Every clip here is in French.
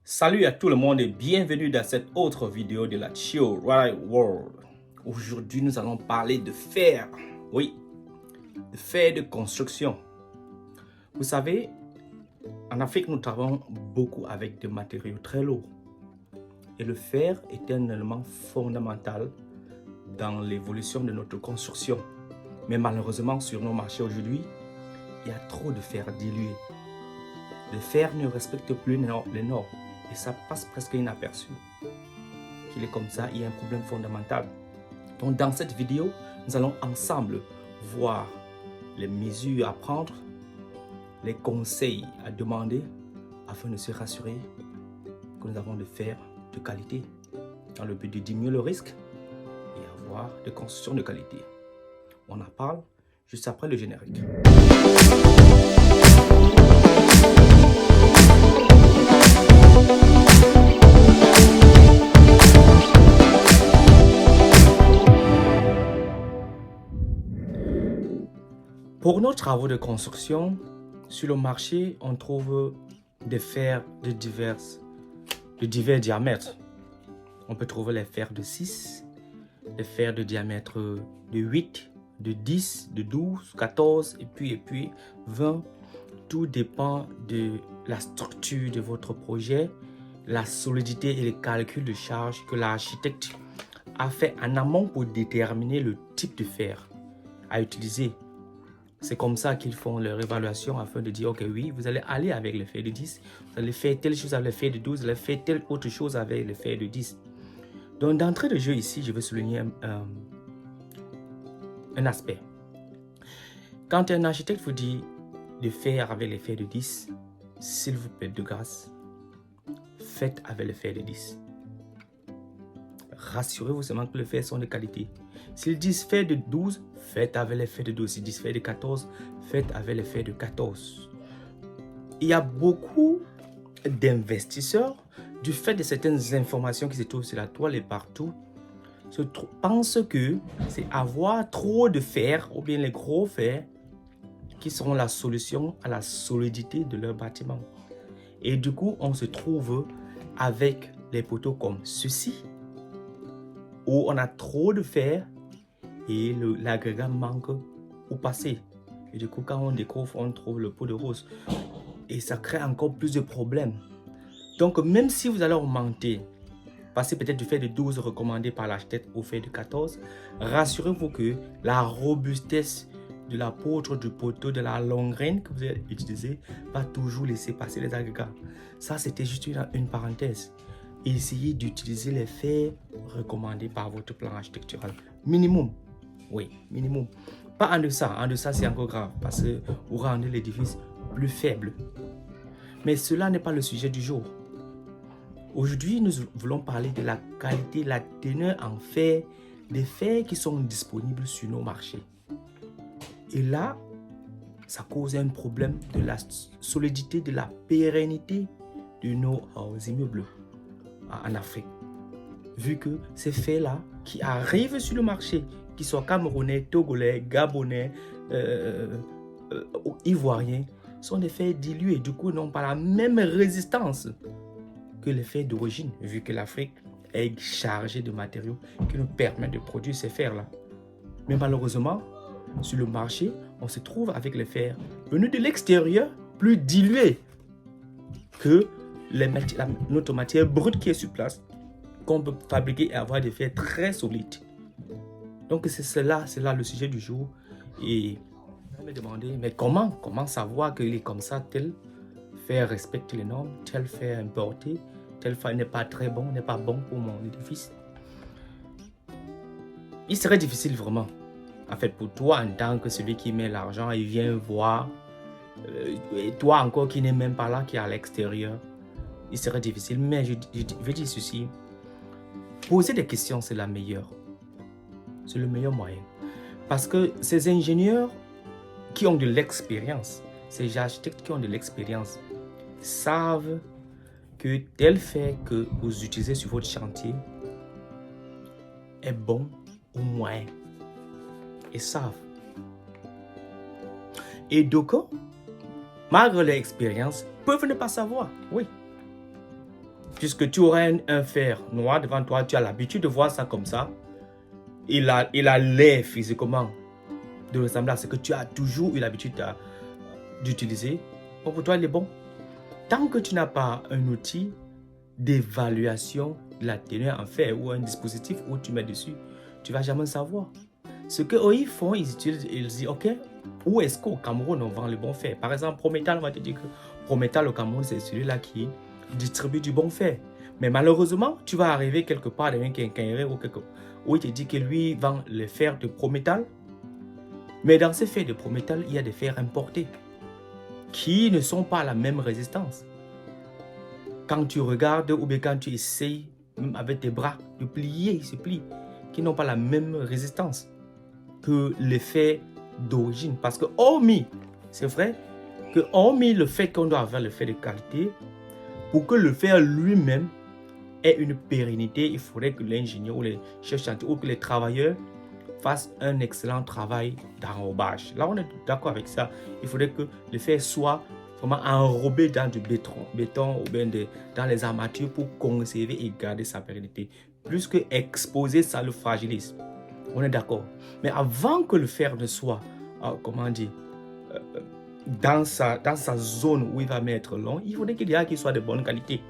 Salut à tout le monde et bienvenue dans cette autre vidéo de la Chill Right World. Aujourd'hui, nous allons parler de fer. Oui, de fer de construction. Vous savez, en Afrique, nous travaillons beaucoup avec des matériaux très lourds. Et le fer est un élément fondamental dans l'évolution de notre construction. Mais malheureusement, sur nos marchés aujourd'hui, il y a trop de fer dilué. Le fer ne respecte plus les normes. Et ça passe presque inaperçu. Qu'il est comme ça, il y a un problème fondamental. Donc dans cette vidéo, nous allons ensemble voir les mesures à prendre, les conseils à demander afin de se rassurer que nous avons de fer de qualité dans le but de diminuer le risque et avoir des constructions de qualité. On en parle juste après le générique. Pour nos travaux de construction, sur le marché, on trouve des fers de divers diamètres. On peut trouver les fers de 6, les fers de diamètre de 8, de 10, de 12, 14 et puis 20. Tout dépend de la structure de votre projet, la solidité et les calculs de charge que l'architecte a fait en amont pour déterminer le type de fer à utiliser. C'est comme ça qu'ils font leur évaluation afin de dire, ok, oui, vous allez aller avec le fer de 10, vous allez faire telle chose avec le fer de 12, vous allez faire telle autre chose avec le fer de 10. Donc, d'entrée de jeu ici, je veux souligner un aspect. Quand un architecte vous dit de faire avec le fer de 10, s'il vous plaît, de grâce, faites avec le fer de 10. Rassurez-vous seulement que les fers sont de qualité. S'ils disent fer de 12, faites avec les fers de 12. S'ils disent fer de 14, faites avec les fers de 14. Il y a beaucoup d'investisseurs, du fait de certaines informations qui se trouvent sur la toile et partout, pensent que c'est avoir trop de fer, ou bien les gros fers, qui seront la solution à la solidité de leur bâtiment. Et du coup, on se trouve avec les poteaux comme ceci, où on a trop de fer et l'agrégat manque au passé. Et du coup, quand on découvre, on trouve le pot de rose. Et ça crée encore plus de problèmes. Donc, même si vous allez augmenter, passer peut-être du fer de 12 recommandé par l'architecte au fer de 14, rassurez-vous que la robustesse de la poutre, du poteau, de la longraine que vous allez utiliser va toujours laisser passer les agrégats. Ça, c'était juste une parenthèse. Essayez d'utiliser les fers recommandés par votre plan architectural. Minimum. Oui, minimum. Pas en deçà. En deçà, c'est encore grave parce que vous rendez l'édifice plus faible. Mais cela n'est pas le sujet du jour. Aujourd'hui, nous voulons parler de la qualité, la teneur en fer, des fers qui sont disponibles sur nos marchés. Et là, ça cause un problème de la solidité, de la pérennité de nos immeubles en Afrique. Vu que ces fers-là qui arrivent sur le marché, qu'ils soient camerounais, togolais, gabonais, ivoiriens, sont des fers dilués. Du coup, n'ont pas la même résistance que les fers d'origine, vu que l'Afrique est chargée de matériaux qui nous permettent de produire ces fers-là. Mais malheureusement, sur le marché, on se trouve avec les fers venus de l'extérieur, plus dilués que notre matière brute qui est sur place, qu'on peut fabriquer et avoir des fers très solides. Donc c'est là le sujet du jour. Et je me demander, mais comment savoir qu'il est comme ça, tel fer respecte les normes, tel fer importé, tel fer n'est pas très bon, n'est pas bon pour mon édifice. Il serait difficile vraiment. En fait, pour toi, en tant que celui qui met l'argent, il vient voir, et toi encore qui n'est même pas là, qui est à l'extérieur, il serait difficile. Mais je veux dire ceci, poser des questions, c'est la meilleure. C'est le meilleur moyen. Parce que ces ingénieurs qui ont de l'expérience, ces architectes qui ont de l'expérience, savent que tel fer que vous utilisez sur votre chantier est bon ou moyen. Ils savent. Et d'aucuns, malgré leur expérience, peuvent ne pas savoir. Oui. puisque tu auras un fer noir devant toi, tu as l'habitude de voir ça comme ça. Il a l'air physiquement de ressembler à ce que tu as toujours eu l'habitude d'utiliser. Bon, pour toi, il est bon. Tant que tu n'as pas un outil d'évaluation de la teneur en fer ou un dispositif où tu mets dessus, tu ne vas jamais savoir. Ce qu'eux ils font, ils disent, ok, où est-ce qu'au Cameroun on vend le bon fer? Par exemple, Prométhal, on va te dire que Prométhal au Cameroun, c'est celui-là qui distribue du bon fer. Mais malheureusement, tu vas arriver quelque part dans un quincaillerie ou quelque où il te dit que lui vend le fer de Prométhal. Mais dans ces fers de Prométhal, il y a des fers importés qui ne sont pas à la même résistance. Quand tu regardes ou bien quand tu essayes, même avec tes bras, de plier, ils se plient, qui n'ont pas la même résistance que les fers d'origine. Parce que hormis, c'est vrai, que hormis le fait qu'on doit avoir le fer de qualité, pour que le fer lui-même ait une pérennité, il faudrait que l'ingénieur ou les chefs chantier ou que les travailleurs fassent un excellent travail d'enrobage. Là, on est d'accord avec ça. Il faudrait que le fer soit vraiment enrobé dans du béton ou bien dans les armatures pour conserver et garder sa pérennité. Plus que exposer, ça le fragilise. On est d'accord. Mais avant que le fer ne soit, comment dire, dans sa zone où il va mettre long, il faudrait qu'il soit de bonne qualité.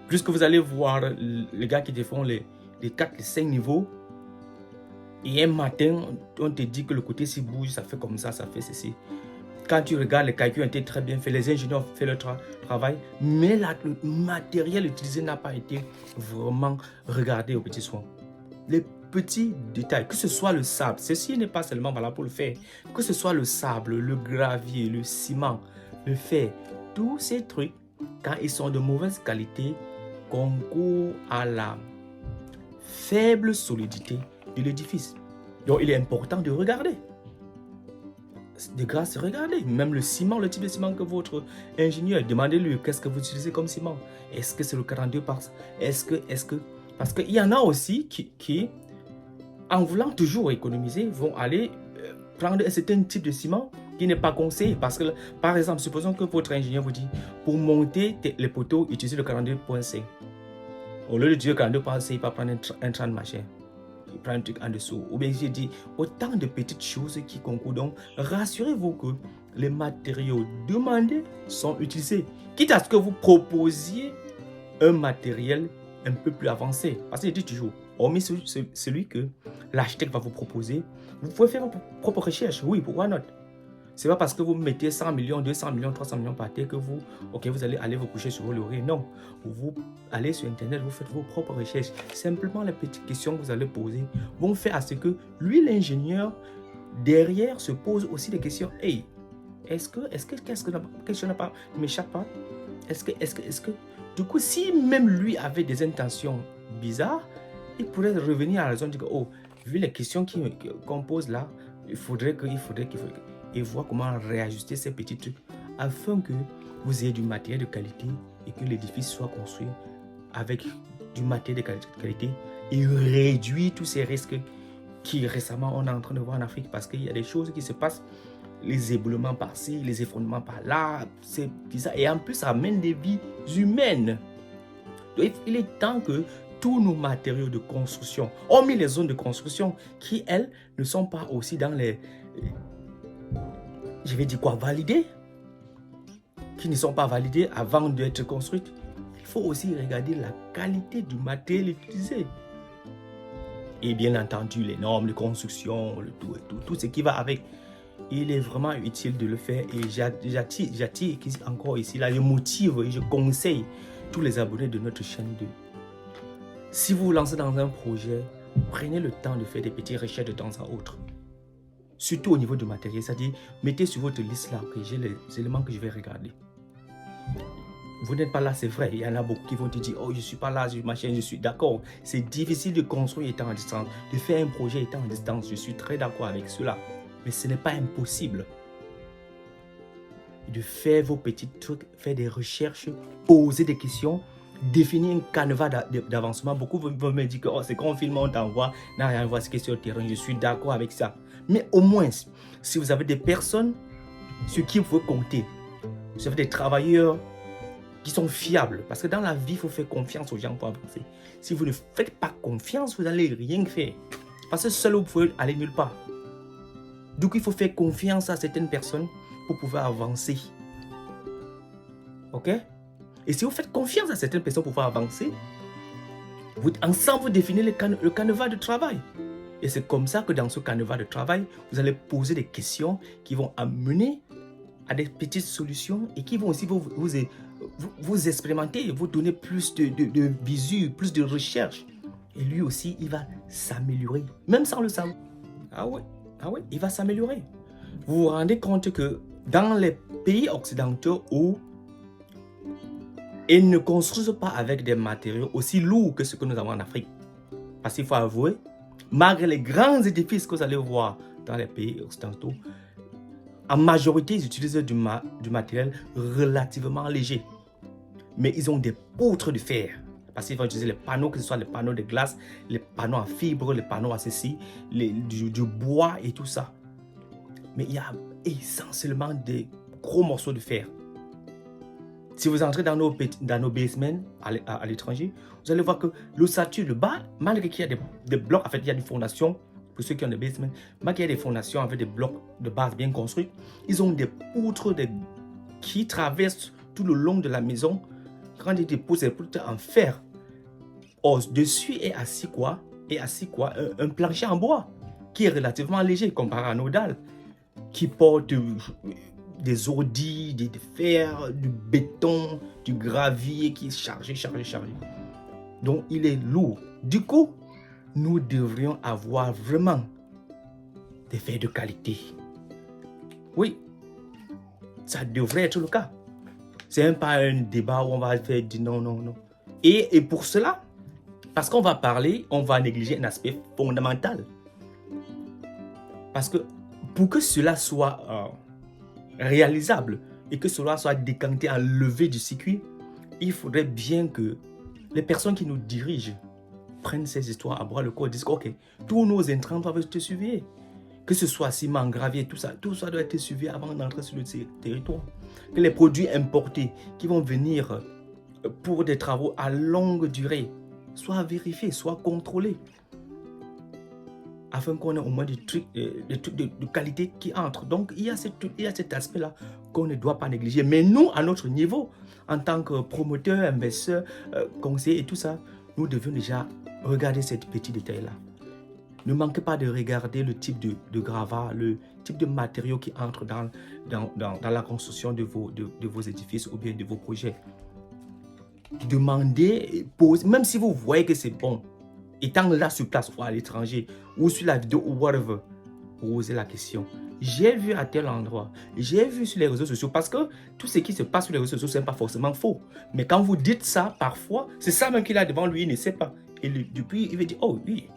Plus que vous allez voir les gars qui te font les 4, les 5 niveaux, et un matin, on te dit que le côté s'il bouge, ça fait comme ça fait ceci. Quand tu regardes, les calculs ont été très bien faits, les ingénieurs ont fait leur travail, mais le matériel utilisé n'a pas été vraiment regardé au petit soin. Les petits détails, que ce soit le sable, ceci n'est pas seulement valable pour le fer, que ce soit le sable, le gravier, le ciment, le fer, tous ces trucs, quand ils sont de mauvaise qualité, concourent à la faible solidité de l'édifice. Donc il est important de regarder. De grâce, regardez, même le ciment, le type de ciment que votre ingénieur, demandez-lui qu'est-ce que vous utilisez comme ciment. Est-ce que c'est le 42 par... Est-ce que... Parce qu'il y en a aussi qui, en voulant toujours économiser, vont aller prendre un certain type de ciment qui n'est pas conseillé. Parce que, par exemple, supposons que votre ingénieur vous dit, pour monter les poteaux, utilisez le 42.5. Au lieu de dire 42.5, il va prendre un 30 machin. Il prend un truc en dessous. Ou bien j'ai dit, autant de petites choses qui concourent. Donc, rassurez-vous que les matériaux demandés sont utilisés. Quitte à ce que vous proposiez un matériel un peu plus avancé. Parce que je dis toujours, hormis celui que l'architecte va vous proposer, vous pouvez faire votre propre recherche. Oui, pourquoi not? Ce n'est pas parce que vous mettez 100 millions, 200 millions, 300 millions par terre que vous allez aller vous coucher sur vos lauriers. Non, vous allez sur Internet, vous faites vos propres recherches. Simplement, les petites questions que vous allez poser vont faire à ce que lui, l'ingénieur, derrière, se pose aussi des questions. Hey, est-ce que question ne m'échappe pas? Est-ce que... Du coup, si même lui avait des intentions bizarres, il pourrait revenir à la zone et dire, oh, vu les questions qu'on pose là, il faudrait et voir comment réajuster ces petits trucs afin que vous ayez du matériel de qualité et que l'édifice soit construit avec du matériel de qualité et réduire tous ces risques qui récemment on est en train de voir en Afrique parce qu'il y a des choses qui se passent, les éboulements par-ci, les effondrements par-là, c'est bizarre et en plus ça amène des vies humaines. Donc il est temps que tous nos matériaux de construction, hormis les zones de construction qui elles ne sont pas aussi dans les... Je vais dire quoi, validées, qui ne sont pas validées avant d'être construites. Il faut aussi regarder la qualité du matériel utilisé. Et bien entendu, les normes de construction, tout ce qui va avec. Il est vraiment utile de le faire et j'attire encore ici, là, je motive et je conseille tous les abonnés de notre chaîne si vous vous lancez dans un projet, prenez le temps de faire des petites recherches de temps à autre. Surtout au niveau du matériel, c'est-à-dire, mettez sur votre liste là que j'ai les éléments que je vais regarder. Vous n'êtes pas là, c'est vrai. Il y en a beaucoup qui vont te dire, oh, je ne suis pas là, je suis d'accord. C'est difficile de construire étant à distance, de faire un projet étant à distance. Je suis très d'accord avec cela. Mais ce n'est pas impossible. De faire vos petits trucs, faire des recherches, poser des questions, définir un canevas d'avancement. Beaucoup vont me dire que oh, c'est qu'on filme, on t'envoie, n'a rien à voir, c'est question de terrain. Je suis d'accord avec ça. Mais au moins, si vous avez des personnes sur qui vous pouvez compter, si vous avez des travailleurs qui sont fiables. Parce que dans la vie, il faut faire confiance aux gens pour avancer. Si vous ne faites pas confiance, vous n'allez rien faire. Parce que seul, vous pouvez aller nulle part. Donc, il faut faire confiance à certaines personnes pour pouvoir avancer. OK? Et si vous faites confiance à certaines personnes pour pouvoir avancer, ensemble, vous définissez le canevas de travail. Et c'est comme ça que dans ce canevas de travail, vous allez poser des questions qui vont amener à des petites solutions et qui vont aussi vous expérimenter, vous donner plus de visu, plus de recherche. Et lui aussi, il va s'améliorer, même sans le savoir. Ah ouais, il va s'améliorer. Vous vous rendez compte que dans les pays occidentaux où ils ne construisent pas avec des matériaux aussi lourds que ce que nous avons en Afrique. Parce qu'il faut avouer, malgré les grands édifices que vous allez voir dans les pays occidentaux, en majorité, ils utilisent du matériel relativement léger. Mais ils ont des poutres de fer. Parce qu'ils vont utiliser les panneaux, que ce soit les panneaux de glace, les panneaux en fibre, les panneaux à ceci, du bois et tout ça. Mais il y a essentiellement des gros morceaux de fer. Si vous entrez dans nos basements à l'étranger, vous allez voir que l'ossature, le bas, malgré qu'il y a des blocs, en fait, il y a des fondations, pour ceux qui ont des basements, malgré qu'il y a des fondations avec des blocs de base bien construits, ils ont des poutres qui traversent tout le long de la maison. Quand ils déposent ces poutres en fer, au-dessus est assis quoi? Un plancher en bois, qui est relativement léger comparé à nos dalles, qui porte des ordis, des fers, du béton, du gravier qui est chargé. Donc, il est lourd. Du coup, nous devrions avoir vraiment des fers de qualité. Oui, ça devrait être le cas. Ce n'est pas un débat où on va faire du non. Et pour cela, parce qu'on va parler, on va négliger un aspect fondamental. Parce que pour que cela soit réalisable et que cela soit décanté, enlevé du circuit, il faudrait bien que les personnes qui nous dirigent prennent ces histoires à bras le corps et disent ok, tous nos intrants doivent être surveillés. Que ce soit ciment, gravier, tout ça doit être surveillé avant d'entrer sur le territoire. Que les produits importés qui vont venir pour des travaux à longue durée soient vérifiés, soient contrôlés, afin qu'on ait au moins des trucs de qualité qui entrent. Donc, il y a cet aspect-là qu'on ne doit pas négliger. Mais nous, à notre niveau, en tant que promoteurs, investisseurs, conseillers et tout ça, nous devons déjà regarder ces petits détails-là. Ne manquez pas de regarder le type de gravat, le type de matériaux qui entrent dans la construction de vos édifices ou bien de vos projets. Demandez, posez, même si vous voyez que c'est bon, étant là sur place ou à l'étranger, ou sur la vidéo ou whatever, posez la question. J'ai vu à tel endroit, j'ai vu sur les réseaux sociaux, parce que tout ce qui se passe sur les réseaux sociaux, ce n'est pas forcément faux. Mais quand vous dites ça, parfois, c'est ça même qu'il a devant lui, il ne sait pas. Et depuis, il va dire, oh oui.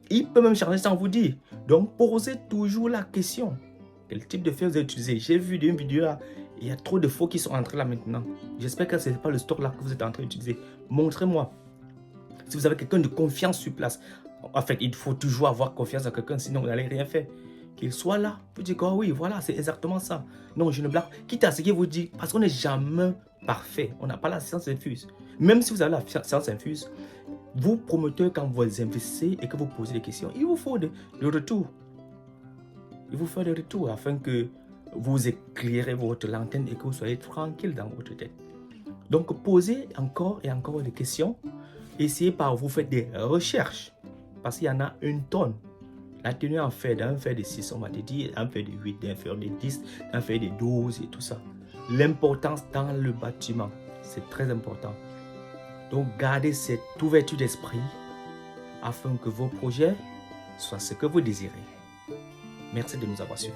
Il peut même changer sans vous dire. Donc, posez toujours la question. Quel type de fer vous avez utilisé? J'ai vu d'une vidéo là, il y a trop de faux qui sont entrés là maintenant. J'espère que ce n'est pas le stock là que vous êtes en train d'utiliser. Montrez-moi. Si vous avez quelqu'un de confiance sur place, en fait, il faut toujours avoir confiance en quelqu'un, sinon vous n'allez rien faire. Qu'il soit là, vous dites, oh oui, voilà, c'est exactement ça. Non, je ne blague. Quitte à ce qu'il vous dit, parce qu'on n'est jamais parfait. On n'a pas la science infuse. Même si vous avez la science infuse, vous, promoteurs, quand vous investissez et que vous posez des questions, il vous faut de retour. Il vous faut des retours afin que vous éclairez votre lanterne et que vous soyez tranquille dans votre tête. Donc, posez encore et encore des questions. Essayez par vous faire des recherches. Parce qu'il y en a une tonne. La tenue en fer, d'un fer de 6, on va te dire, un fer de 8, d'un fer de 10, un fer de 12 et tout ça. L'importance dans le bâtiment, c'est très important. Donc, gardez cette ouverture d'esprit afin que vos projets soient ce que vous désirez. Merci de nous avoir suivis.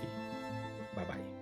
Bye bye.